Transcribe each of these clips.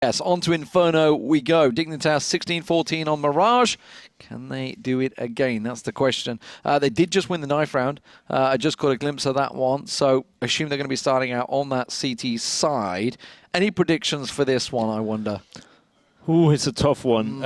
Yes, on to Inferno we go. Dignitas 16-14 on Mirage. Can they do it again? That's the question. They did just win the knife round. I just caught a glimpse of that one, so assume they're going to be starting out on that CT side. Any predictions for this one, I wonder? Ooh, it's a tough one.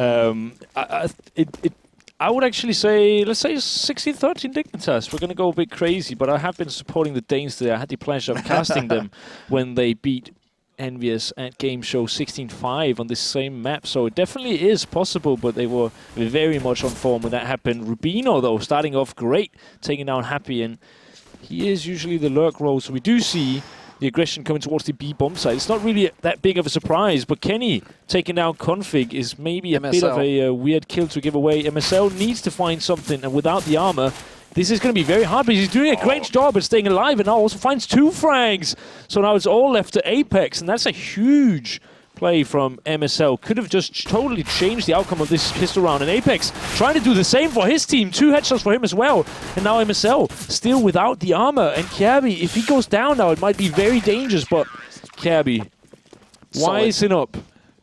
I would actually say, let's say 16-13 Dignitas. We're going to go a bit crazy, but I have been supporting the Danes today. I had the pleasure of casting them when they beat EnVyUs at Game Show 16-5 on this same map. So it definitely is possible, but they were very much on form when that happened. Rubino, though, starting off great, taking down Happy, and he is usually the lurk role. So we do see the aggression coming towards the B bomb side. It's not really that big of a surprise, but Kenny taking down Config is maybe a bit of a weird kill to give away. MSL needs to find something, and without the armor, this is going to be very hard, but he's doing a great job at staying alive, and now also finds 2 frags. So now it's all left to Apex, and that's a huge play from MSL. Could have just totally changed the outcome of this pistol round. And Apex trying to do the same for his team. 2 headshots for him as well. And now MSL still without the armor. And Kjaerbye, if he goes down now, it might be very dangerous, but Kjaerbye wising up.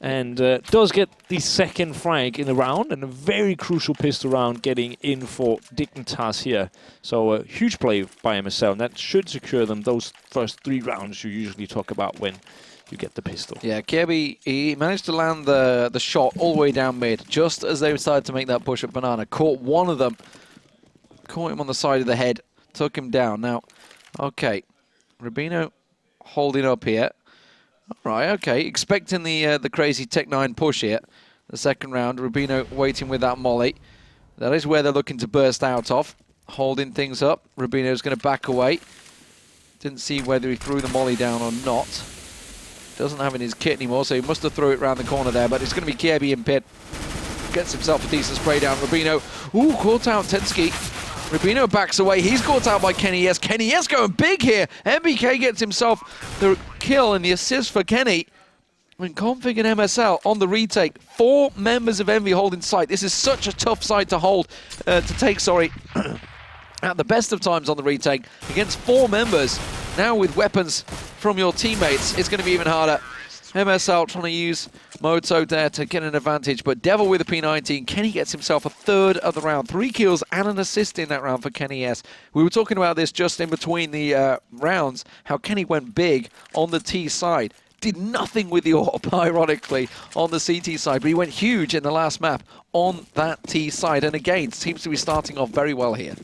And does get the second frag in the round, and a very crucial pistol round getting in for Dignitas here. So a huge play by MSL, and that should secure them those first 3 rounds you usually talk about when you get the pistol. Yeah, Kjaerbye, he managed to land the shot all the way down mid, just as they started to make that push at Banana. Caught one of them, caught him on the side of the head, took him down. Now, okay, Rubino holding up here. All right, okay, expecting the crazy Tech-9 push here. The second round, Rubino waiting with that molly. That is where they're looking to burst out of. Holding things up. Rubino's going to back away. Didn't see whether he threw the molly down or not. Doesn't have in his kit anymore, so he must have threw it around the corner there, but it's going to be Kjaerbye in pit. Gets himself a decent spray down. Rubino, ooh, caught out Tensky. Rubino backs away. He's caught out by Kenny S. Kenny S going big here. MBK gets himself the kill and the assist for Kenny. And Config and MSL on the retake. 4 members of Envy holding site. This is such a tough site to hold, to take, sorry, at the best of times on the retake. Against 4 members, now with weapons from your teammates, it's going to be even harder. MSL trying to use Moto there to get an advantage, but Devil with a P19. Kenny gets himself a 3rd of the round. 3 kills and an assist in that round for Kenny S. We were talking about this just in between the rounds, how Kenny went big on the T side. Did nothing with the AWP, ironically, on the CT side, but he went huge in the last map on that T side. And again, seems to be starting off very well here.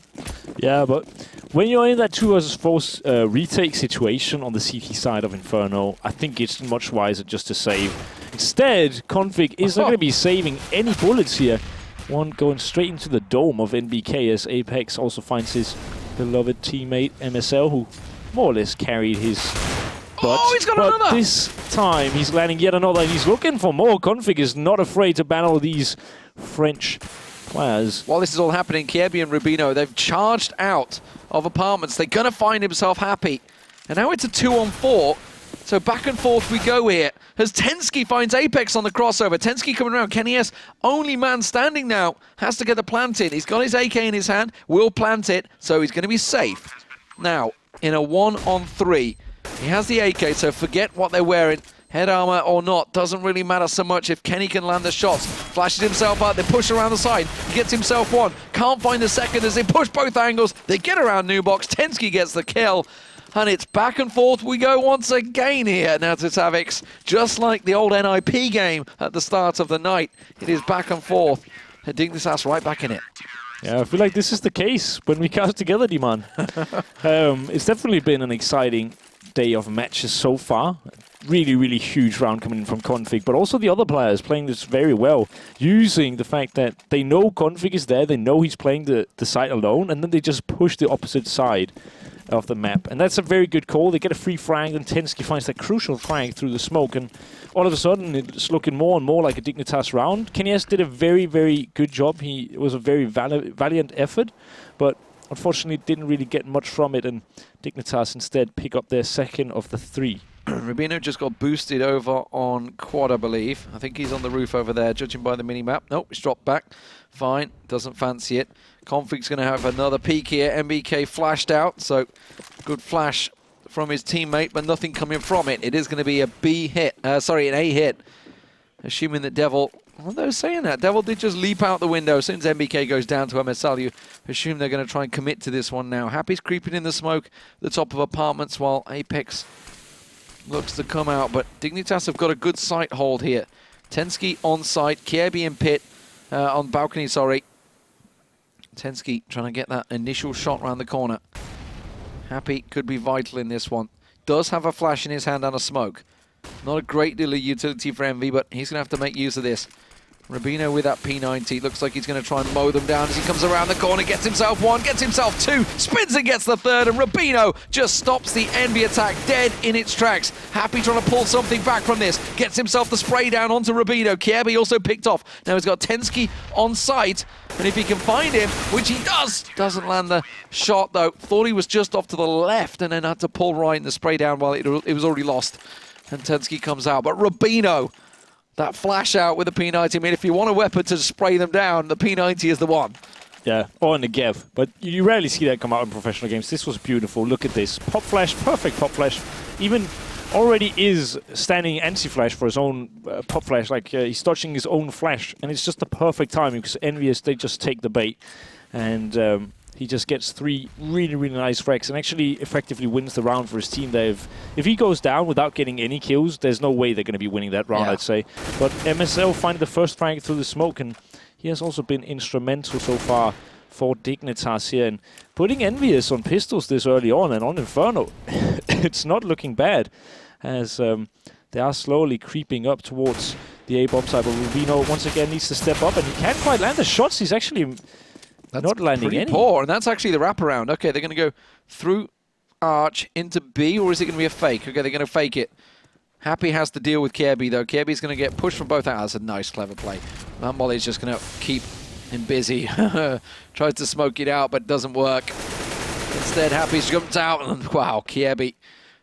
Yeah, but when you're in that 2 versus 4 retake situation on the CT side of Inferno, I think it's much wiser just to save. Instead, Config is not going to be saving any bullets here. One going straight into the dome of NBK as Apex also finds his beloved teammate MSL, who more or less carried his butt. Oh, he's got another! This time he's landing yet another, and he's looking for more. Config is not afraid to battle these French players. While this is all happening, Kjaerbye and Rubino, they've charged out of apartments. They're going to find himself Happy. And now it's a 2-on-4. So back and forth we go here. As Tensky finds Apex on the crossover. Tensky coming around. Kenny S, only man standing now, has to get the plant in. He's got his AK in his hand, will plant it, so he's going to be safe. Now, in a 1-on-3, he has the AK, so forget what they're wearing. Head armor or not, doesn't really matter so much if Kenny can land the shots. Flashes himself out, they push around the side. He gets himself 1. Can't find the second as they push both angles. They get around Nubox. Tensky gets the kill. And it's back and forth we go once again here. NaToSaphiX, just like the old NIP game at the start of the night. It is back and forth. And Dignitas right back in it. Yeah, I feel like this is the case when we cast together, Deman. It's definitely been an exciting day of matches so far. Really, really huge round coming in from Config, but also the other players playing this very well, using the fact that they know Config is there, they know he's playing the side alone, and then they just push the opposite side of the map. And that's a very good call. They get a free frag, and Tensky finds that crucial frag through the smoke, and all of a sudden it's looking more and more like a Dignitas round. Kenny S did a very, very good job. It was a very valiant effort, but unfortunately didn't really get much from it, and Dignitas instead pick up their 2nd of the 3. Rubino just got boosted over on quad, I believe. I think he's on the roof over there, judging by the mini-map. Nope, he's dropped back. Fine, doesn't fancy it. Config's going to have another peek here. MBK flashed out, so good flash from his teammate, but nothing coming from it. It is going to be a B hit, an A hit assuming that Devil, although saying that, Devil did just leap out the window. As soon as MBK goes down to MSL, you assume they're going to try and commit to this one now. Happy's creeping in the smoke at the top of apartments while Apex looks to come out, but Dignitas have got a good sight hold here. Tensky on site, Kierby in pit, on balcony, sorry. Tensky trying to get that initial shot around the corner. Happy could be vital in this one. Does have a flash in his hand and a smoke. Not a great deal of utility for Envy, but he's going to have to make use of this. Rubino with that P90. Looks like he's going to try and mow them down as he comes around the corner. Gets himself one, gets himself two. Spins and gets the third, and Rubino just stops the Envy attack dead in its tracks. Happy trying to pull something back from this. Gets himself the spray down onto Rubino. Kierby also picked off. Now he's got Tensky on site, and if he can find him, which he does, doesn't land the shot though. Thought he was just off to the left and then had to pull right in the spray down while it was already lost. And Tensky comes out, but Rubino, that flash out with the P90. I mean, if you want a weapon to spray them down, the P90 is the one. Yeah, or in the Gev. But you rarely see that come out in professional games. This was beautiful. Look at this. Pop flash, perfect pop flash. Even already is standing anti-flash for his own pop flash. Like, he's dodging his own flash. And it's just the perfect timing because EnVyUs, they just take the bait. And he just gets 3 really, really nice frags and actually effectively wins the round for his team. If he goes down without getting any kills, there's no way they're going to be winning that round, I'd say. But MSL finding the first frag through the smoke, and he has also been instrumental so far for Dignitas here. And putting EnVyUs on pistols this early on and on Inferno, it's not looking bad, as they are slowly creeping up towards the A-bomb side. But Rubino once again needs to step up, and he can't quite land the shots. He's actually not landing any. Poor, and that's actually the wraparound. Okay, they're going to go through Arch into B, or is it going to be a fake? Okay, they're going to fake it. Happy has to deal with Kierby, though. Kierby's going to get pushed from both out. That's a nice, clever play. That Molly's just going to keep him busy. Tries to smoke it out, but doesn't work. Instead, Happy's jumped out, and wow, Kierby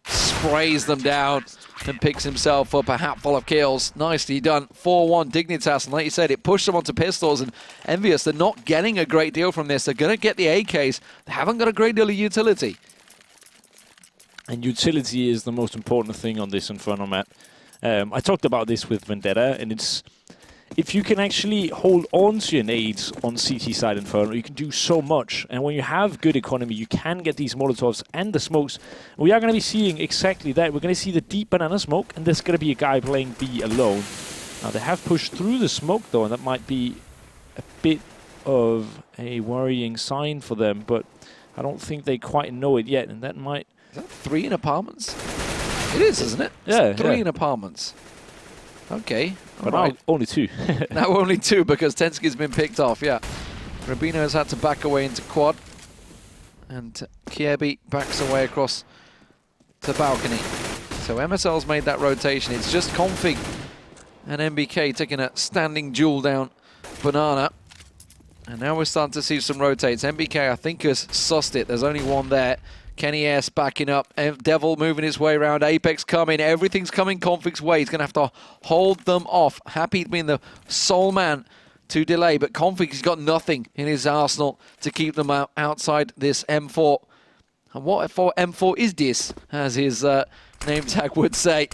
sprays them down and picks himself up a hatful of kills. Nicely done. 4-1 Dignitas, and like you said, it pushed them onto pistols, and EnVyUs, they're not getting a great deal from this. They're going to get the AKs. They haven't got a great deal of utility. And utility is the most important thing on this Inferno map. I talked about this with Vendetta, and it's if you can actually hold on to your nades on CT side Inferno, you can do so much. And when you have good economy, you can get these Molotovs and the smokes. We are going to be seeing exactly that. We're going to see the deep banana smoke, and there's going to be a guy playing B alone. Now, they have pushed through the smoke, though, and that might be a bit of a worrying sign for them, but I don't think they quite know it yet, and that might... Is that 3 in apartments? It is, isn't it? Yeah. It's 3 in apartments. Okay. But now only 2. Now only 2 because Tensky's been picked off, yeah. Rubino has had to back away into quad. And Kierby backs away across to balcony. So MSL's made that rotation. It's just Config and MBK taking a standing duel down Banana. And now we're starting to see some rotates. MBK, I think, has sussed it. There's only one there. Kenny S backing up. Devil moving his way around. Apex coming. Everything's coming Config's way. He's going to have to hold them off. Happy being the sole man to delay. But Config has got nothing in his arsenal to keep them outside this M4. And what for M4 is this, as his name tag would say.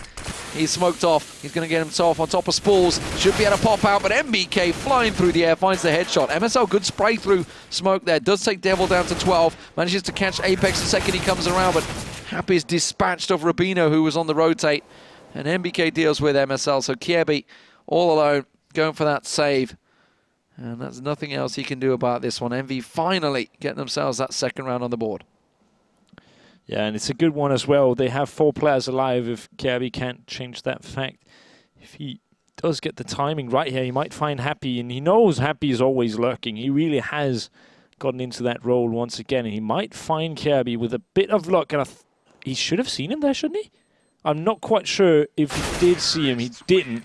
He's smoked off. He's going to get himself on top of Spools. Should be able to pop out, but MBK flying through the air finds the headshot. MSL, good spray through smoke there. Does take Devil down to 12. Manages to catch Apex the second he comes around, but Happy's dispatched of Rubino, who was on the rotate. And MBK deals with MSL, so Kierby all alone, going for that save. And there's nothing else he can do about this one. Envy finally getting themselves that second round on the board. Yeah, and it's a good one as well. They have 4 players alive if Kierby can't change that fact. If he does get the timing right here, he might find Happy, and he knows Happy is always lurking. He really has gotten into that role once again, and he might find Kierby with a bit of luck. And he should have seen him there, shouldn't he? I'm not quite sure if he did see him. He didn't,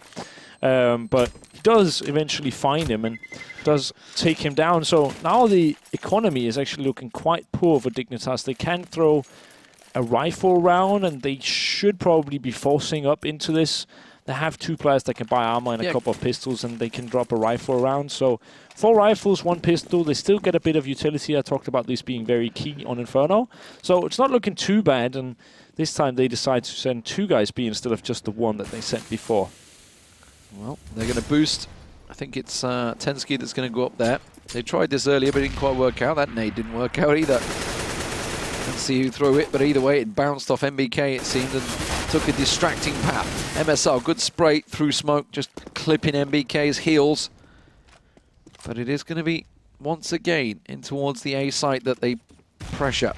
but he does eventually find him and does take him down. So now the economy is actually looking quite poor for Dignitas. They can throw a rifle round, and they should probably be forcing up into this. They have 2 players that can buy armor and a couple of pistols, and they can drop a rifle around. So 4 rifles, 1 pistol. They still get a bit of utility. I talked about this being very key on Inferno. So it's not looking too bad, and this time they decide to send 2 guys B instead of just the 1 that they sent before. Well, they're going to boost. I think it's Tensky that's going to go up there. They tried this earlier, but it didn't quite work out. That nade didn't work out either. Let's see who threw it, but either way, it bounced off MBK, it seemed, and took a distracting path. MSL, good spray through smoke, just clipping MBK's heels. But it is going to be, once again, in towards the A site that they pressure.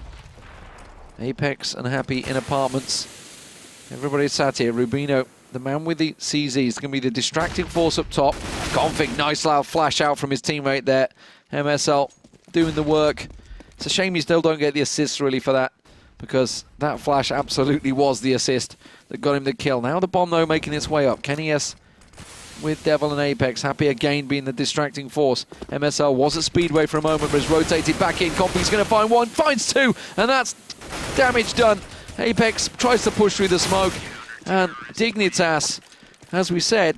Apex and Happy in apartments. Everybody sat here. Rubino, the man with the CZ, is going to be the distracting force up top. Config, nice loud flash out from his teammate there. MSL doing the work. It's a shame you still don't get the assist really for that, because that flash absolutely was the assist that got him the kill. Now the bomb though making its way up. Kenny S with Devil and Apex. Happy again being the distracting force. MSL was at Speedway for a moment, but has rotated back in. Config's going to find one, finds two, and that's damage done. Apex tries to push through the smoke, and Dignitas, as we said,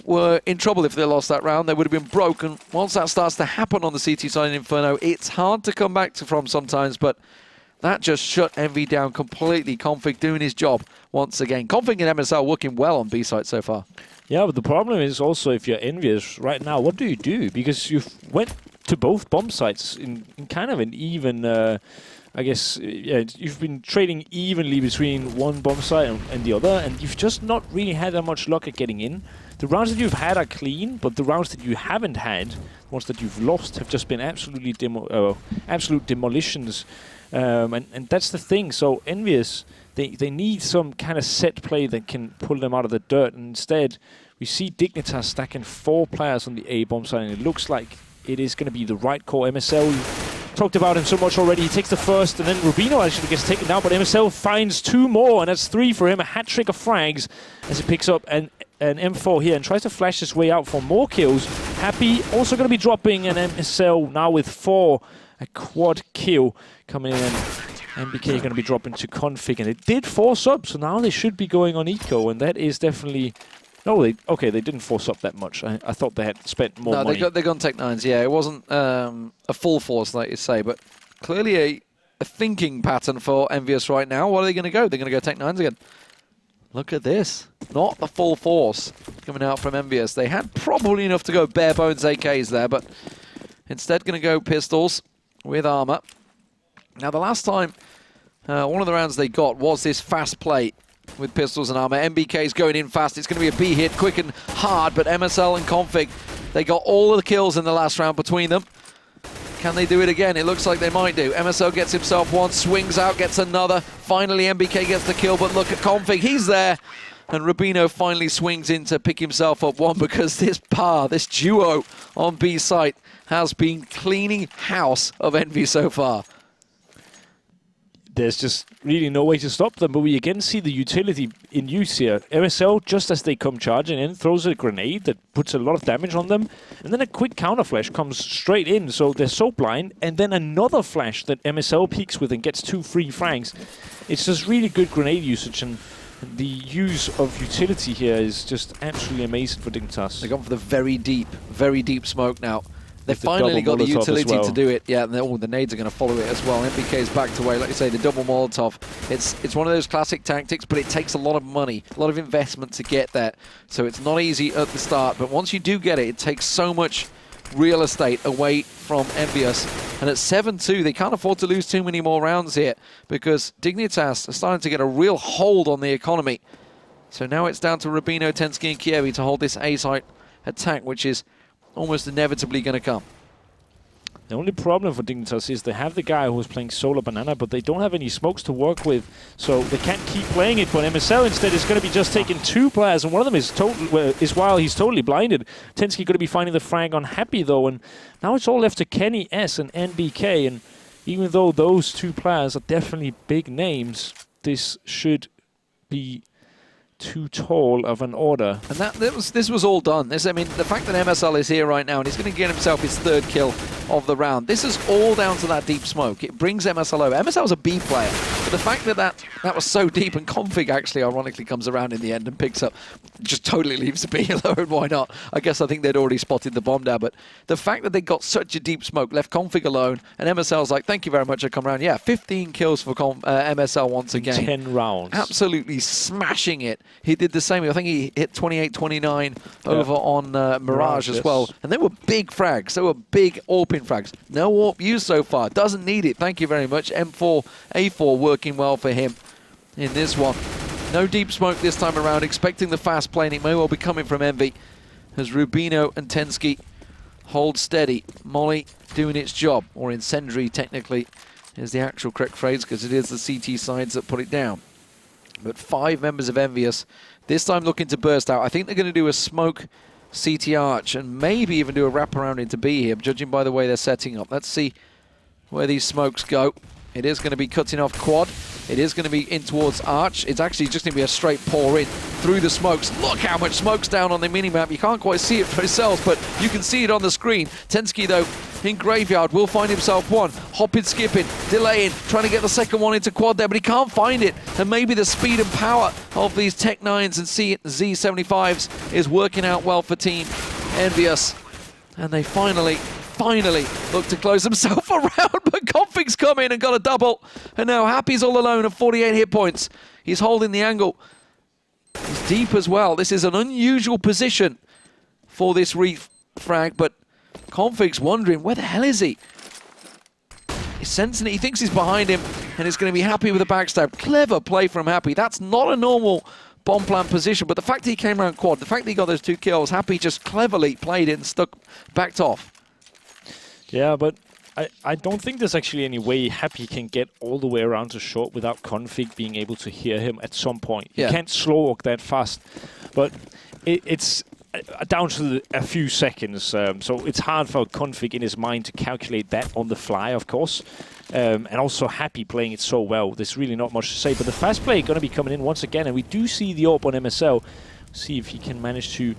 were in trouble if they lost that round. They would have been broken. Once that starts to happen on the CT side in Inferno, it's hard to come back from sometimes, but that just shut Envy down completely. Config doing his job once again. Config and MSL working well on B side so far. Yeah, but the problem is also if you're EnVyUs right now, what do you do? Because you've went to both bomb sites in kind of an even, I guess, yeah, you've been trading evenly between one bomb site and the other, and you've just not really had that much luck at getting in. The rounds that you've had are clean, but the rounds that you haven't had, the ones that you've lost, have just been absolutely absolute demolitions. And that's the thing. So EnVyUs, they need some kind of set play that can pull them out of the dirt. And instead, we see Dignitas stacking 4 players on the A bomb side, and it looks like it is going to be the right call. MSL, we talked about him so much already. He takes the first, and then Rubino actually gets taken down, but MSL finds 2 more, and that's 3 for him. A hat trick of frags as he picks up an M4 here and tries to flash his way out for more kills. Happy also going to be dropping an MSL now with 4. A quad kill coming in. MBK going to be dropping to Config, and it did force up, so now they should be going on eco, and that is definitely... No, they didn't force up that much. I thought they had spent more money. No, they got Tech 9s, yeah. It wasn't a full force, like you say, but clearly a thinking pattern for EnVyUs right now. What are they going to go? They're going to go Tech 9s again. Look at this. Not the full force coming out from EnVyUs. They had probably enough to go bare bones AKs there, but instead going to go pistols with armor. Now, the last time, one of the rounds they got was this fast play with pistols and armor. MBK's going in fast. It's going to be a B hit, quick and hard, but MSL and Config, they got all of the kills in the last round between them. Can they do it again? It looks like they might do. MSL gets himself one, swings out, gets another. Finally, MBK gets the kill, but look at Config. He's there. And Rubino finally swings in to pick himself up one, because this pair, this duo on B site has been cleaning house of Envy so far. There's just really no way to stop them, but we again see the utility in use here. MSL, just as they come charging in, throws a grenade that puts a lot of damage on them, and then a quick counter flash comes straight in, so they're so blind, and then another flash that MSL peeks with and gets 2 free frags. It's just really good grenade usage, and the use of utility here is just absolutely amazing for Dignitas. They've gone for the very deep smoke now. They finally got the utility to do it. Yeah, and the nades are going to follow it as well. MBK is backed away. Like you say, the double Molotov. It's one of those classic tactics, but it takes a lot of money, a lot of investment to get that. So it's not easy at the start, but once you do get it, it takes so much real estate away from EnVyUs. And at 7-2, they can't afford to lose too many more rounds here, because Dignitas are starting to get a real hold on the economy. So now it's down to Rubino, Tensky, and Kievi to hold this A-site attack, which is almost inevitably going to come. The only problem for Dignitas is they have the guy who's playing Solar Banana, but they don't have any smokes to work with, so they can't keep playing it. But MSL instead is going to be just taking 2 players, and one of them is while he's totally blinded. Tensky going to be finding the frag on Happy though, and now it's all left to Kenny S and NBK. And even though those 2 players are definitely big names, this should be too tall of an order. And this was all done. I mean, the fact that MSL is here right now and he's going to get himself his 3rd kill of the round. This is all down to that deep smoke. It brings MSL over. MSL's a B player. But the fact that that was so deep, and Config actually ironically comes around in the end and picks up, just totally leaves the B alone, why not? I guess I think they'd already spotted the bomb down, but the fact that they got such a deep smoke, left Config alone, and MSL's like, thank you very much, I come around. Yeah, 15 kills for MSL once again. 10 rounds. Absolutely smashing it. He did the same. I think he hit 28-29 over on Mirage as well. And they were big frags. They were big AWP frags. No AWP used so far. Doesn't need it. Thank you very much. M4, A4 working well for him in this one. No deep smoke this time around. Expecting the fast play, and it may well be coming from Envy as Rubino and Tensky hold steady. Molly doing its job, or Incendiary technically is the actual correct phrase, because it is the CT sides that put it down. But 5 members of EnVyUs this time looking to burst out. I think they're going to do a smoke CT arch and maybe even do a wraparound into B here, judging by the way they're setting up. Let's see where these smokes go. It is going to be cutting off quad. It is going to be in towards arch. It's actually just going to be a straight pour in through the smokes. Look how much smoke's down on the minimap. You can't quite see it for yourselves, but you can see it on the screen. Tensky, though, in Graveyard, will find himself one. Hopping, skipping, delaying, trying to get the second one into quad there, but he can't find it. And maybe the speed and power of these Tech 9s and Z75s is working out well for Team EnVyUs. And they finally look to close themselves around, but Config's come in and got a double. And now Happy's all alone at 48 hit points. He's holding the angle. He's deep as well. This is an unusual position for this reef frag, but Config's wondering, where the hell is he? He's sensing it. He thinks he's behind him, and he's going to be Happy with a backstab. Clever play from Happy. That's not a normal bomb plant position, but the fact that he came around quad, the fact that he got those 2 kills, Happy just cleverly played it and backed off. Yeah, but I don't think there's actually any way Happy can get all the way around to short without Config being able to hear him at some point. Yeah. He can't slow walk that fast, but it's down to a few seconds, so it's hard for Config in his mind to calculate that on the fly, of course. And also Happy playing it so well. There's really not much to say, but the fast play going to be coming in once again, and we do see the AWP on MSL. See if he can manage to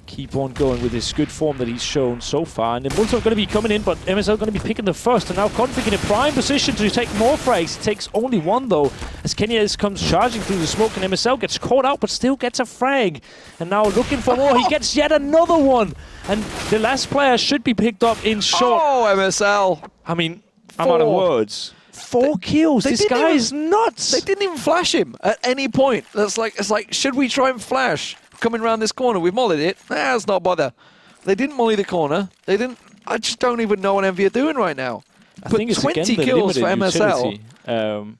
keep on going with his good form that he's shown so far. And the Multi are going to be coming in, but MSL going to be picking the first. And now Config in a prime position to take more frags. He takes only one, though, as Kenyes comes charging through the smoke, and MSL gets caught out, but still gets a frag. And now looking for more. He gets yet another one. And the last player should be picked up in short. Oh, MSL. I mean, I'm out of words. 4 kills. This guy is nuts. They didn't even flash him at any point. It's like, should we try and flash? Coming around this corner, we've mollied it. Let's not bother. They didn't molly the corner. They didn't. I just don't even know what Envy are doing right now. I think it's 20 again the kills for MSL. MSL.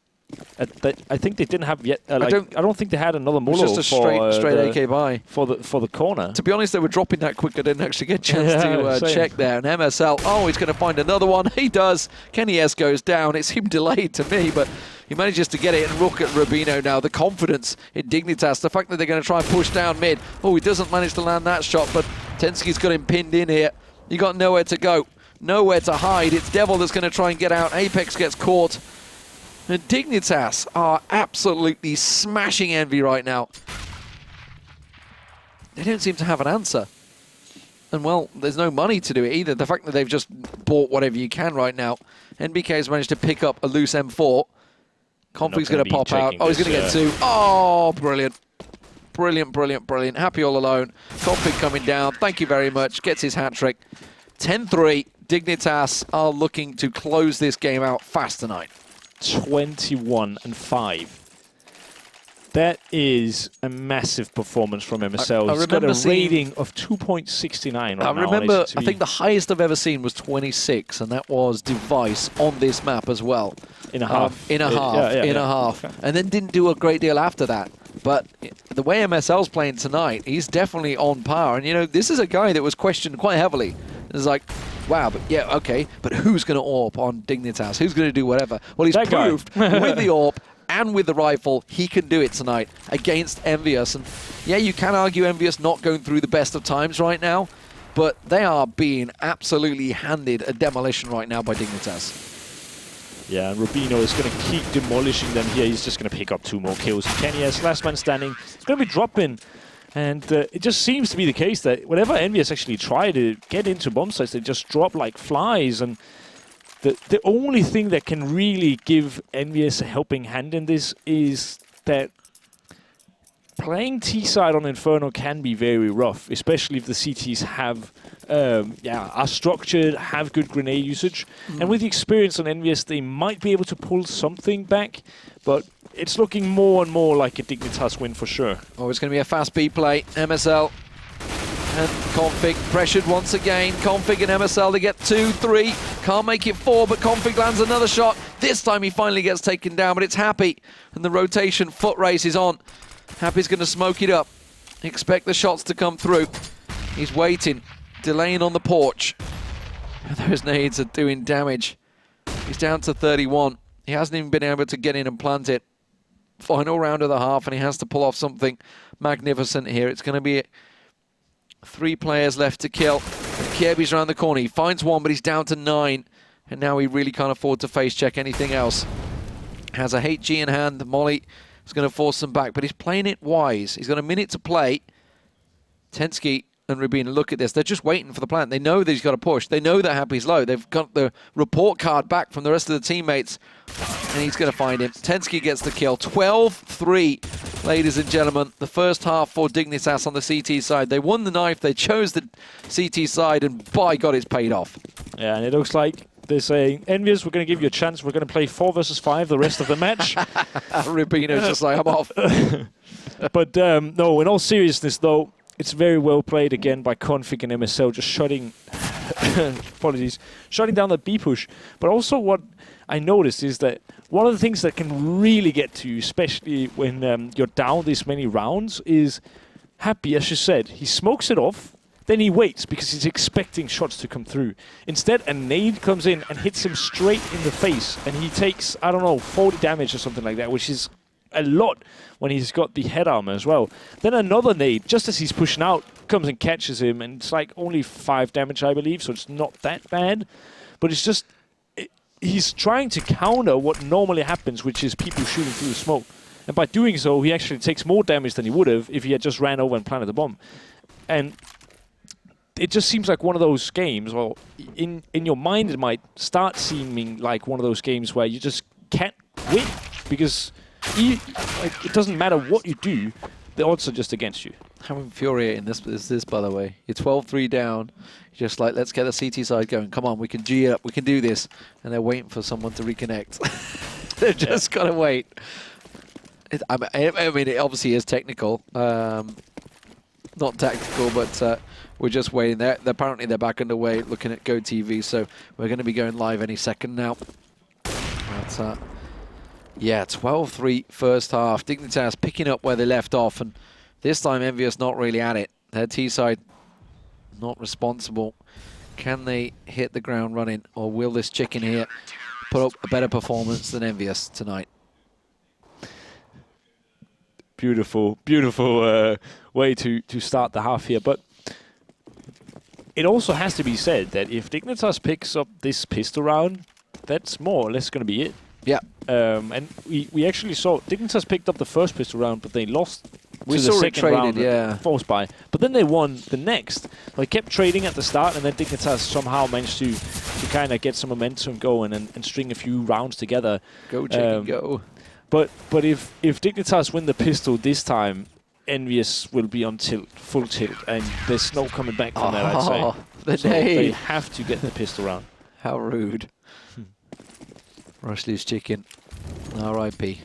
I think they didn't have yet. I don't think they had another Mulo just a straight AK buy for the corner. To be honest, they were dropping that quick. I didn't actually get a chance to check there. And MSL, oh, he's going to find another one. He does. Kenny S goes down. It seemed delayed to me, but he manages to get it and look at Rubino now. The confidence in Dignitas, the fact that they're going to try and push down mid. Oh, he doesn't manage to land that shot, but Tensky's got him pinned in here. You got nowhere to go, nowhere to hide. It's Devil that's going to try and get out. Apex gets caught. And Dignitas are absolutely smashing Envy right now. They don't seem to have an answer. And, well, there's no money to do it either. The fact that they've just bought whatever you can right now. NBK has managed to pick up a loose M4. Config's going to pop out. Oh, he's going to get 2. Oh, brilliant. Brilliant, brilliant, brilliant. Happy all alone. Config coming down. Thank you very much. Gets his hat-trick. 10-3. Dignitas are looking to close this game out fast tonight. 21-5. That is a massive performance from MSL. He's got a rating of 2.69 right now. I remember, I think the highest I've ever seen was 26, and that was Device on this map as well. In a half. In a half. Okay. And then didn't do a great deal after that. But the way MSL's playing tonight, he's definitely on par. And, you know, this is a guy that was questioned quite heavily. It's like, wow, but yeah, okay, but who's going to AWP on Dignitas? Who's going to do whatever? Well, he's proved with the AWP and with the rifle, he can do it tonight against EnVyUs. And yeah, you can argue EnVyUs not going through the best of times right now, but they are being absolutely handed a demolition right now by Dignitas. Yeah, and Rubino is going to keep demolishing them here. He's just going to pick up 2 more kills. Kenyes, last man standing, is going to be dropping. And it just seems to be the case that whenever EnVyUs actually try to get into bomb sites, they just drop like flies. And The only thing that can really give EnVyUs a helping hand in this is that playing T-side on Inferno can be very rough, especially if the CTs have, are structured, have good grenade usage. And with the experience on EnVyUs, they might be able to pull something back, but it's looking more and more like a Dignitas win for sure. Oh, it's going to be a fast B play. MSL and Config pressured once again. Config and MSL to get 2, 3. Can't make it 4, but Config lands another shot. This time he finally gets taken down, but it's Happy. And the rotation foot race is on. Happy's going to smoke it up. Expect the shots to come through. He's waiting, delaying on the porch. Those nades are doing damage. He's down to 31. He hasn't even been able to get in and plant it. Final round of the half, and he has to pull off something magnificent here. It's going to be 3 players left to kill. Kiebi's around the corner. He finds one, but he's down to 9. And now he really can't afford to face check anything else. Has a HG in hand. Molly is going to force him back, but he's playing it wise. He's got a minute to play. Tensky and Rubin, look at this. They're just waiting for the plant. They know that he's got to push. They know that Happy's low. They've got the report card back from the rest of the teammates, and he's going to find him. Tensky gets the kill. 12-3, ladies and gentlemen. The first half for Dignitas on the CT side. They won the knife. They chose the CT side, and by God, it's paid off. Yeah, and it looks like they're saying, EnVyUs, we're going to give you a chance. We're going to play 4 versus 5 the rest of the match. Rubino's just like, I'm off. But no, in all seriousness, though, it's very well played again by Config and MSL, just shutting, apologies, shutting down the B push. But also what I noticed is that one of the things that can really get to you, especially when you're down this many rounds, is Happy, as you said. He smokes it off, then he waits because he's expecting shots to come through. Instead, a nade comes in and hits him straight in the face, and he takes, I don't know, 40 damage or something like that, which is a lot when he's got the head armor as well. Then another nade, just as he's pushing out, comes and catches him, and it's like only 5 damage, I believe, so it's not that bad. But it's just, he's trying to counter what normally happens, which is people shooting through the smoke. And by doing so, he actually takes more damage than he would have if he had just ran over and planted the bomb. And it just seems like one of those games, well, in your mind it might start seeming like one of those games where you just can't win, because it doesn't matter what you do, the odds are just against you. How infuriating this is this, by the way. You're 12-3 down. You're just like, let's get the CT side going. Come on, we can G up. We can do this. And they're waiting for someone to reconnect. They've just got to wait. I mean, it obviously is technical. Not tactical, but we're just waiting. Apparently, they're back underway looking at Go TV. So we're going to be going live any second now. But, yeah, 12-3 first half. Dignitas picking up where they left off, and this time EnVyUs not really at it. Their T-side not responsible. Can they hit the ground running, or will this chicken here put up a better performance than EnVyUs tonight? Beautiful, beautiful way to start the half here. But it also has to be said that if Dignitas picks up this pistol round, that's more or less going to be it. Yeah. And we actually saw Dignitas picked up the first pistol round, but they lost we to saw the it second traded, round. Yeah. Forced by. But then they won the next. They kept trading at the start, and then Dignitas somehow managed to kind of get some momentum going and string a few rounds together. Go, chicken, go. But if Dignitas win the pistol this time, EnVyUs will be on tilt, full tilt, and there's no coming back from that, I'd say. So they have to get the pistol round. How rude. Rushley's chicken. R.I.P.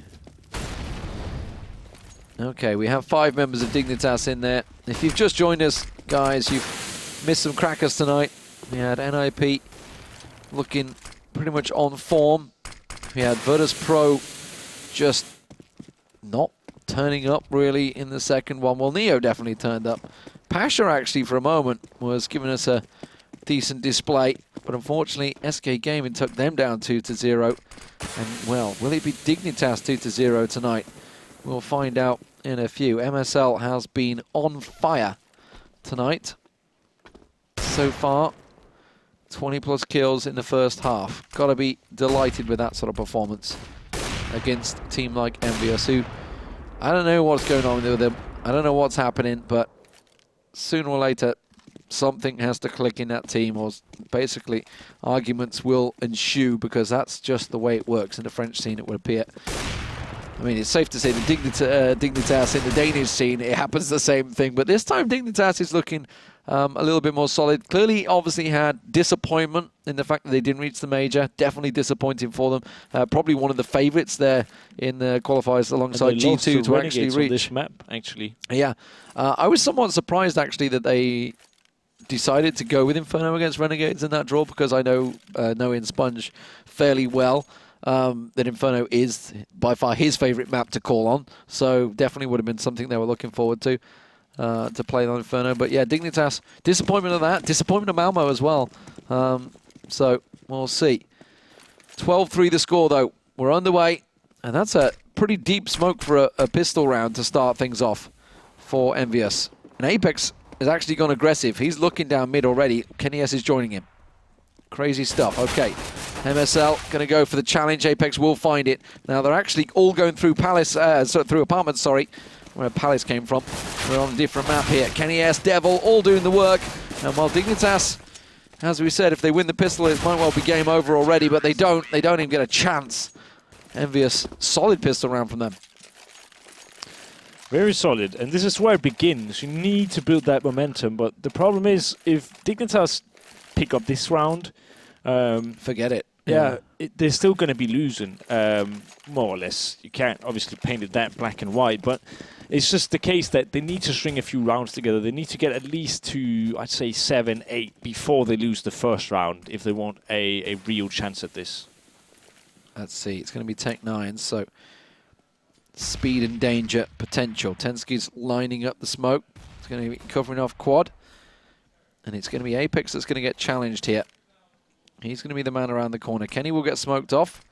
Okay, we have 5 members of Dignitas in there. If you've just joined us, guys, you've missed some crackers tonight. We had NIP looking pretty much on form. We had Virtus Pro just not turning up really in the second one. Well, Neo definitely turned up. Pasha actually for a moment was giving us a decent display, but unfortunately SK Gaming took them down 2-0. And well, will it be Dignitas 2-0 tonight? We'll find out in a few. MSL has been on fire tonight so far. 20+ kills in the first half. Gotta be delighted with that sort of performance against a team like EnVyUs, who I don't know what's going on with them. I don't know what's happening, but sooner or later Something has to click in that team, or basically arguments will ensue, because that's just the way it works in the French scene, it would appear. I mean, it's safe to say the Dignitas in the Danish scene, it happens the same thing. But this time, Dignitas is looking a little bit more solid. Clearly, obviously had disappointment in the fact that they didn't reach the major. Definitely disappointing for them. Probably one of the favourites there in the qualifiers alongside G2 to actually reach. On this map, actually. Yeah. I was somewhat surprised, actually, that they decided to go with Inferno against Renegades in that draw, because I know InSponge fairly well. That Inferno is by far his favourite map to call on, so definitely would have been something they were looking forward to play on Inferno. But yeah, Dignitas, disappointment of that, disappointment of Malmo as well. So we'll see. 12-3 the score though. We're underway, and that's a pretty deep smoke for a pistol round to start things off for EnVyUs. And Apex has actually gone aggressive. He's looking down mid already. KennyS is joining him. Crazy stuff. Okay. MSL going to go for the challenge. Apex will find it. Now they're actually all going through through apartments, sorry, where Palace came from. We're on a different map here. KennyS, Devil, all doing the work. And while Dignitas, as we said, if they win the pistol, it might well be game over already, but they don't even get a chance. EnVyUs, solid pistol round from them. Very solid, and this is where it begins. You need to build that momentum, but the problem is, if Dignitas pick up this round, forget it. Yeah, they're still going to be losing, more or less. You can't obviously paint it that black and white, but it's just the case that they need to string a few rounds together. They need to get at least to, I'd say, 7, 8 before they lose the first round if they want a real chance at this. Let's see. It's going to be Tech 9, so speed and danger potential. Tensky's lining up the smoke. It's going to be covering off quad. And it's going to be Apex that's going to get challenged here. He's going to be the man around the corner. Kenny will get smoked off.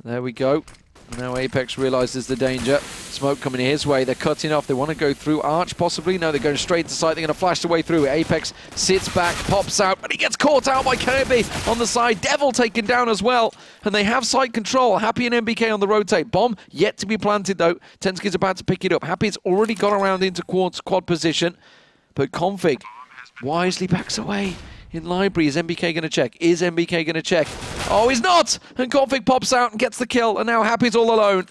There we go. Now Apex realizes the danger. Smoke coming his way. They're cutting off. They want to go through Arch, possibly. No, they're going straight to site. They're going to flash the way through. Apex sits back, pops out, but he gets caught out by Kirby on the side. Devil taken down as well. And they have site control. Happy and MBK on the rotate. Bomb yet to be planted, though. Tensky's about to pick it up. Happy's already got around into quad position. But Config wisely backs away. In library, is MBK going to check? Is MBK going to check? Oh, he's not! And Config pops out and gets the kill, and now Happy's all alone.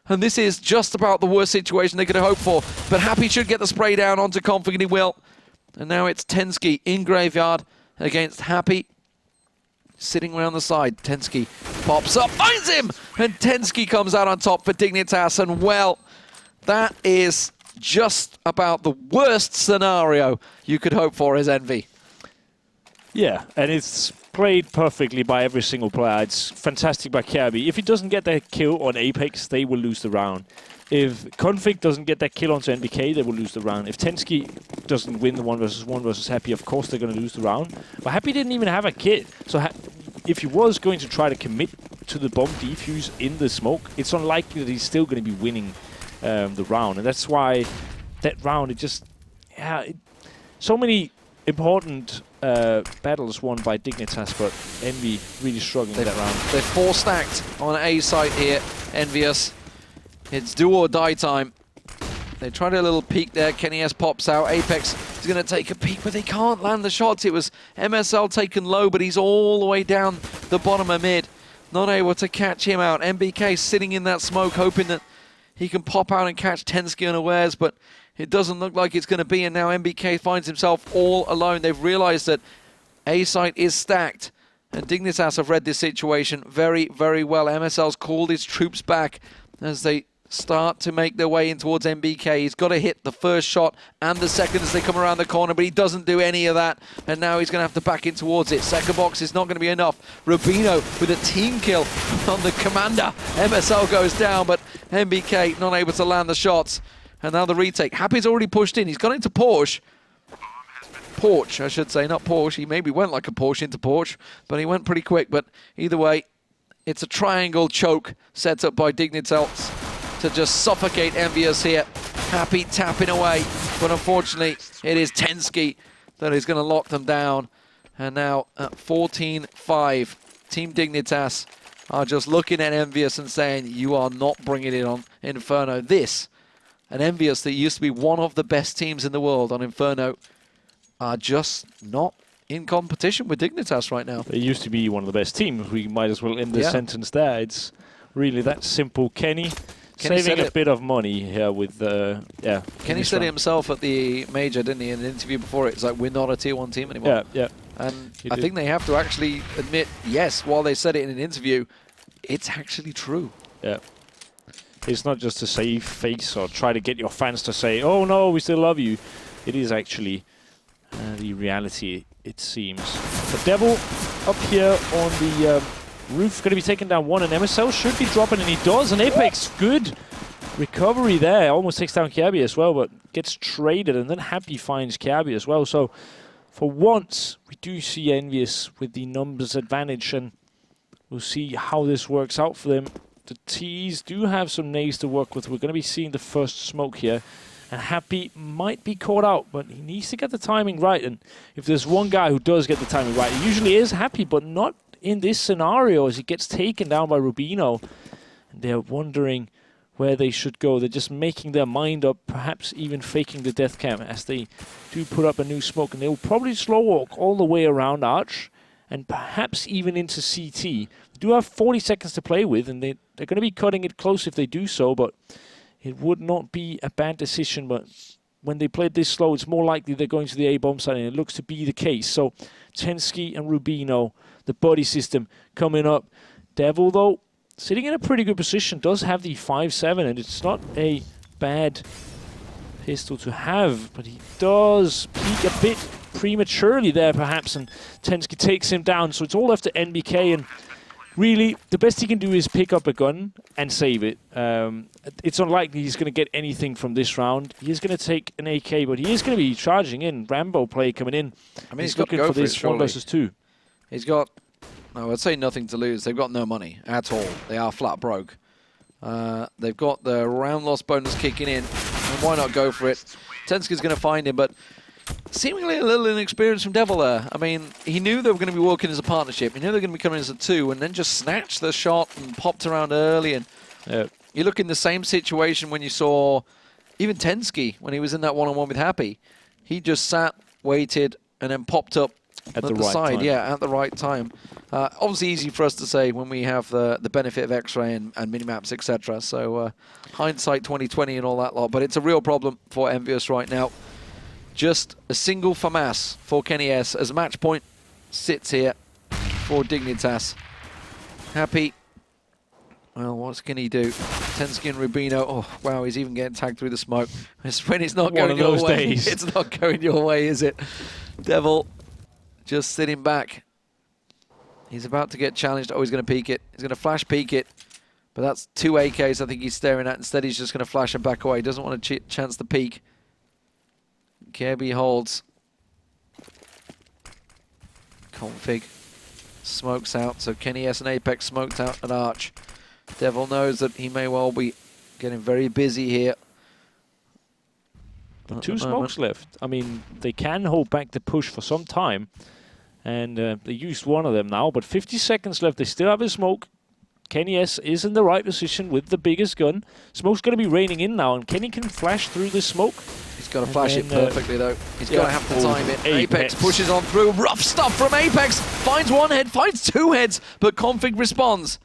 And this is just about the worst situation they could have hoped for. But Happy should get the spray down onto Config, and he will. And now it's Tensky in Graveyard against Happy. Sitting around the side. Tensky pops up, finds him! And Tensky comes out on top for Dignitas, and well, that is just about the worst scenario you could hope for as Envy. Yeah, and it's played perfectly by every single player. It's fantastic by Kirby. If he doesn't get that kill on Apex, they will lose the round. If Config doesn't get that kill onto NBK, they will lose the round. If Tensky doesn't win the 1v1 versus Happy, of course they're going to lose the round. But Happy didn't even have a kit. So if he was going to try to commit to the bomb defuse in the smoke, it's unlikely that he's still going to be winning the round. And that's why that round, it just... Yeah, so many important battles won by Dignitas, but Envy really struggling that round. They're 4 stacked on A site here, EnVyUs. It's do or die time. They tried a little peek there. KennyS pops out. Apex is going to take a peek, but they can't land the shots. It was MSL taken low, but he's all the way down the bottom of mid. Not able to catch him out. MBK sitting in that smoke, hoping that he can pop out and catch Tensky unawares, but it doesn't look like it's going to be, and now MBK finds himself all alone. They've realized that A site is stacked, and Dignitas have read this situation very, very well. MSL's called his troops back as they start to make their way in towards MBK. He's got to hit the first shot and the second as they come around the corner, but he doesn't do any of that, and now he's going to have to back in towards it. Second box is not going to be enough. Rubino with a team kill on the commander. MSL goes down, but MBK not able to land the shots. And now the retake. Happy's already pushed in. He's gone into Porsche. Porch, I should say, not Porsche. He maybe went like a Porsche into Porsche, but he went pretty quick. But either way, it's a triangle choke set up by Dignitas to just suffocate EnVyUs here. Happy tapping away, but unfortunately, it is Tensky that is going to lock them down. And now at 14-5, Team Dignitas are just looking at EnVyUs and saying, you are not bringing it on Inferno. This, an EnVyUs that used to be one of the best teams in the world on Inferno, are just not in competition with Dignitas right now. They used to be one of the best teams. We might as well end the sentence there. It's really that simple. Kenny saving a bit of money here with Kenny said it himself at the major, didn't he, in an interview before it? It's like, we're not a tier 1 team anymore. Yeah. And I think they have to actually admit, yes, while they said it in an interview, it's actually true. Yeah. It's not just to save face or try to get your fans to say, oh no, we still love you. It is actually the reality, it seems. The Devil up here on the roof, going to be taking down one, and MSL should be dropping, and he does. And Apex, good recovery there. Almost takes down Kjaerbye as well, but gets traded, and then Happy finds Kjaerbye as well. So for once, we do see EnVyUs with the numbers advantage, and we'll see how this works out for them. The T's do have some nades to work with. We're going to be seeing the first smoke here. And Happy might be caught out, but he needs to get the timing right. And if there's one guy who does get the timing right, it usually is Happy, but not in this scenario as he gets taken down by Rubino. And they're wondering where they should go. They're just making their mind up, perhaps even faking the death cam as they do put up a new smoke. And they'll probably slow walk all the way around Arch and perhaps even into CT. They do have 40 seconds to play with, and they're going to be cutting it close if they do so, but it would not be a bad decision. But when they play this slow, it's more likely they're going to the A-bomb side, and it looks to be the case. So Tensky and Rubino, the buddy system, coming up. Devil, though, sitting in a pretty good position, does have the 5-7, and it's not a bad pistol to have, but he does peek a bit prematurely there, perhaps, and Tensky takes him down. So it's all left to NBK, and really, the best he can do is pick up a gun and save it. It's unlikely he's going to get anything from this round. He is going to take an AK, but he is going to be charging in. Rambo play coming in. I mean, he's looking for this 1 versus 2. He's got, no, I'd say nothing to lose. They've got no money at all. They are flat broke. They've got the round loss bonus kicking in, and why not go for it? Tensky's going to find him, but seemingly a little inexperience from Devil there. I mean, he knew they were going to be working as a partnership. He knew they were going to be coming as a 2, and then just snatched the shot and popped around early. And you look in the same situation when you saw even Tensky when he was in that one-on-one with Happy. He just sat, waited, and then popped up at the right side. Time. Yeah, at the right time. Obviously easy for us to say when we have the benefit of X-ray and minimaps, etc. So hindsight 2020 and all that lot. But it's a real problem for EnVyUs right now. Just a single FAMAS for Kenny S as match point sits here for Dignitas. Happy. Well, what can he do? Tensky and Rubino. Oh, wow, he's even getting tagged through the smoke. It's when it's not going your way. It's not going your way, is it? Devil just sitting back. He's about to get challenged. Oh, he's going to peek it. He's going to flash peek it. But that's 2 AKs I think he's staring at. Instead, he's just going to flash and back away. He doesn't want to chance the peek. Kjaerbye holds. Config smokes out. So Kenny S and Apex smoked out at Arch. Devil knows that he may well be getting very busy here. 2 smokes left. I mean, they can hold back the push for some time. And they used one of them now. But 50 seconds left. They still have a smoke. Kenny S is in the right position with the biggest gun. Smoke's going to be raining in now, and Kenny can flash through this smoke. He's got to flash it perfectly, though. He's got to have to time it. Apex pushes on through. Rough stuff from Apex. Finds 1 head, finds 2 heads, but Config responds.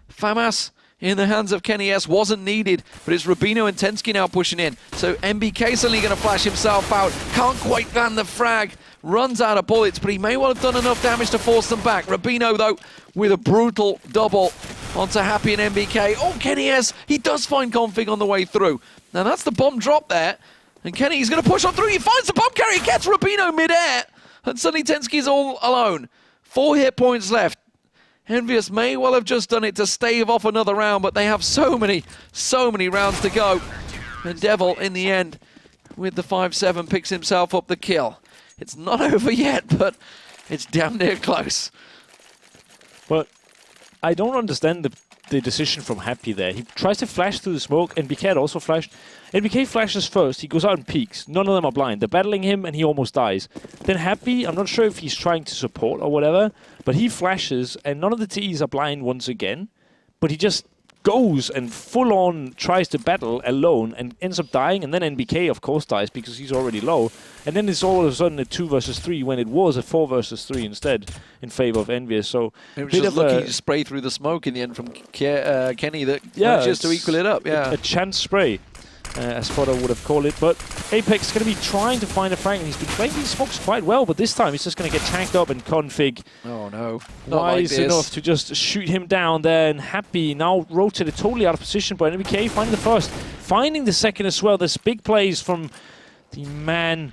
FAMAS in the hands of Kenny S wasn't needed, but it's Rubino and Tensky now pushing in. So MBK suddenly going to flash himself out. Can't quite land the frag. Runs out of bullets, but he may well have done enough damage to force them back. Rubino, though, with a brutal double onto Happy and MBK. Oh, Kenny S, he does find Config on the way through. Now, that's the bomb drop there. And Kenny, he's going to push on through. He finds the bomb carrier, gets Rubino mid-air. And suddenly Tensky's all alone. 4 hit points left. EnVyUs may well have just done it to stave off another round, but they have so many rounds to go. And Devil, in the end, with the 5-7, picks himself up the kill. It's not over yet, but it's damn near close. But I don't understand the decision from Happy there. He tries to flash through the smoke, and NBK had also flashed. NBK flashes first, he goes out and peeks. None of them are blind. They're battling him, and he almost dies. Then Happy, I'm not sure if he's trying to support or whatever, but he flashes, and none of the T's are blind once again. But he just goes and full-on tries to battle alone and ends up dying, and then NBK, of course, dies because he's already low. And then it's all of a sudden a 2 versus 3 when it was a 4 versus 3 instead in favor of EnVyUs. So it was just lucky to spray through the smoke in the end from Kenny that just to equal it up. Yeah, a chance spray, as Fodder would have called it. But Apex is going to be trying to find a frag, and he's been playing these smokes quite well, but this time he's just going to get tanked up, and Config wise enough to just shoot him down there. And Happy now rotated totally out of position, but NBK finding the first, finding the second as well. There's big plays from the man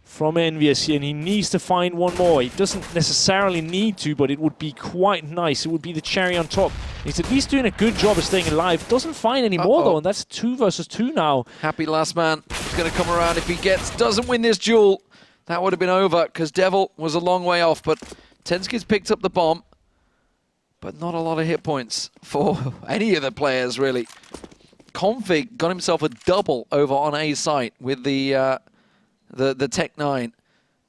from EnVyUs here, and he needs to find one more. He doesn't necessarily need to, but it would be quite nice. It would be the cherry on top. He's at least doing a good job of staying alive. Doesn't find any more though, and that's 2 versus 2 now. Happy last man. He's going to come around. If he doesn't win this duel, that would have been over, because Devil was a long way off. But Tenski's picked up the bomb, but not a lot of hit points for any of the players really. Config got himself a double over on A site with the Tech 9,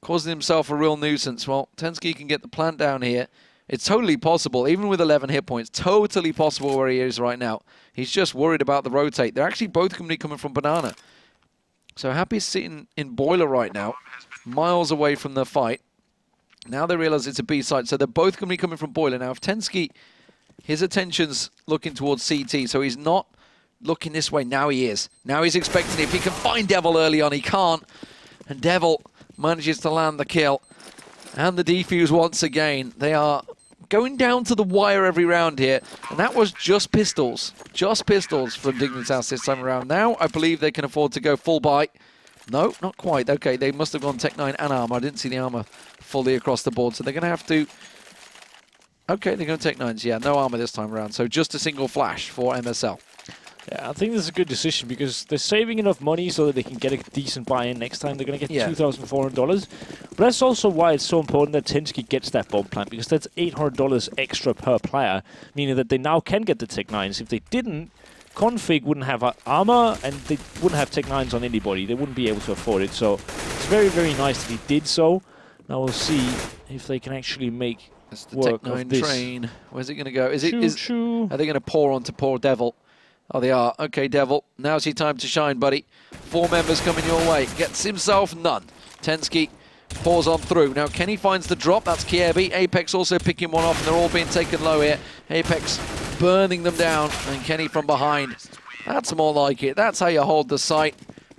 causing himself a real nuisance. Well, Tenski can get the plant down here. It's totally possible, even with 11 hit points, totally possible where he is right now. He's just worried about the rotate. They're actually both going to be coming from Banana. So Happy's sitting in Boiler right now, miles away from the fight. Now they realize it's a B site, so they're both going to be coming from Boiler. Now, if Tenski, his attention's looking towards CT, so he's not looking this way. Now he is. Now he's expecting it. If he can find Devil early on, he can't. And Devil manages to land the kill. And the defuse once again. They are going down to the wire every round here. And that was just pistols. Just pistols from Dignitas this time around. Now I believe they can afford to go full buy. No, not quite. Okay, they must have gone Tech 9 and armor. I didn't see the armor fully across the board. So they're going to have to... Okay, they're going to Tech 9s. Yeah, no armor this time around. So just a single flash for MSL. Yeah, I think this is a good decision because they're saving enough money so that they can get a decent buy-in next time. They're going to get $2,400. But that's also why it's so important that Tenski gets that bomb plant, because that's $800 extra per player, meaning that they now can get the Tech 9s. If they didn't, Config wouldn't have armor and they wouldn't have Tech 9s on anybody. They wouldn't be able to afford it. So it's very, very nice that he did so. Now we'll see if they can actually make the work Tech 9 of this. train. Where's it going to go? Are they going to pour onto poor Devil? Oh, they are. Okay, Devil. Now's your time to shine, buddy. 4 members coming your way. Gets himself none. Tenski pours on through. Now, Kenny finds the drop. That's Kiebi. Apex also picking one off, and they're all being taken low here. Apex burning them down, and Kenny from behind. That's more like it. That's how you hold the site.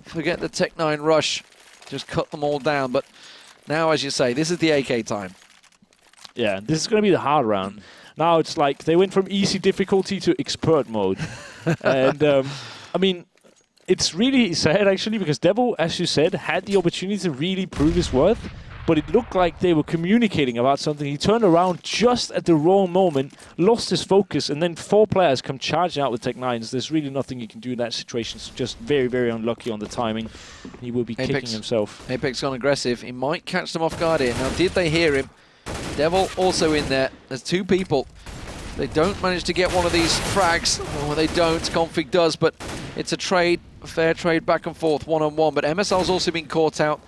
Forget the Tech 9 rush. Just cut them all down. But now, as you say, this is the AK time. Yeah, this is going to be the hard round. Now it's like they went from easy difficulty to expert mode. And, I mean, it's really sad, actually, because Devil, as you said, had the opportunity to really prove his worth, but it looked like they were communicating about something. He turned around just at the wrong moment, lost his focus, and then 4 players come charging out with Tech 9s. There's really nothing you can do in that situation. It's just very, very unlucky on the timing. He will be kicking himself. Apex gone aggressive. He might catch them off guard here. Now, did they hear him? Devil also in there. There's 2 people. They don't manage to get one of these frags. Or they don't. Config does, but it's a trade. A fair trade back and forth, one-on-one. But MSL's also been caught out.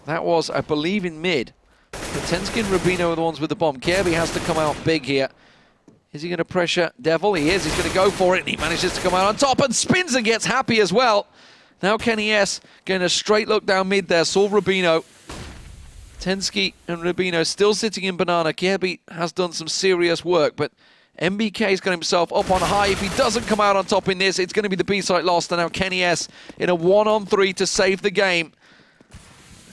That was, I believe, in mid. Tenski and Rubino are the ones with the bomb. Kirby has to come out big here. Is he going to pressure Devil? He is. He's going to go for it. And he manages to come out on top and spins and gets Happy as well. Now Kenny S getting a straight look down mid there. Saw Rubino. Tenski and Rubino still sitting in Banana. Kirby has done some serious work, but MBK's got himself up on high. If he doesn't come out on top in this, it's going to be the B-site lost. And now Kenny S in a 1-on-3 to save the game.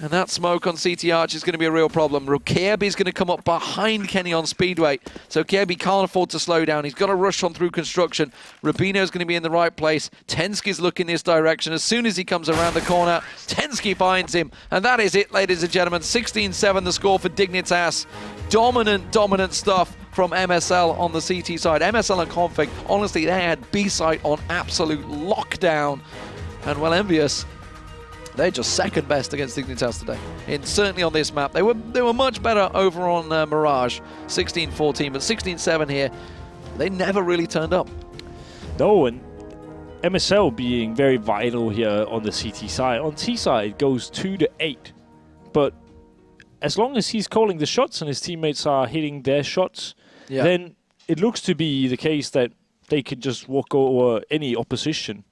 And that smoke on CT Arch is going to be a real problem. Kirby's going to come up behind Kenny on Speedway. So Kirby can't afford to slow down. He's got to rush on through construction. Rubino's going to be in the right place. Tenski's looking this direction. As soon as he comes around the corner, Tenski finds him. And that is it, ladies and gentlemen. 16-7 the score for Dignitas. Dominant stuff from MSL on the CT side. MSL and Config, honestly, they had B-site on absolute lockdown. And well, EnVyUs, they're just second best against Dignitas today. Certainly on this map. They were much better over on Mirage, 16-14, but 16-7 here, they never really turned up. No, and MSL being very vital here on the CT side. On T side, it goes 2-8. But as long as he's calling the shots and his teammates are hitting their shots, then it looks to be the case that they could just walk over any opposition,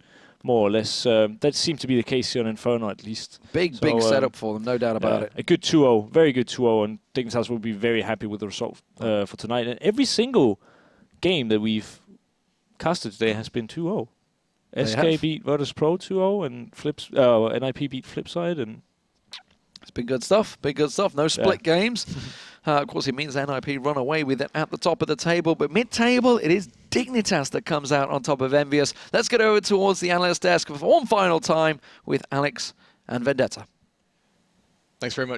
more or less. That seemed to be the case here on Inferno, at least. Big setup for them, no doubt about it. A good 2-0, very good 2-0, and Dignitas will be very happy with the result for tonight. And every single game that we've casted today has been 2-0. SK beat Virtus Pro 2-0, and NIP beat Flipside, and it's been good stuff. Big good stuff. No split games. Of course, it means NIP run away with it at the top of the table. But mid-table, it is Dignitas that comes out on top of EnVyUs. Let's get over towards the analyst desk for one final time with Alex and Vendetta. Thanks very much.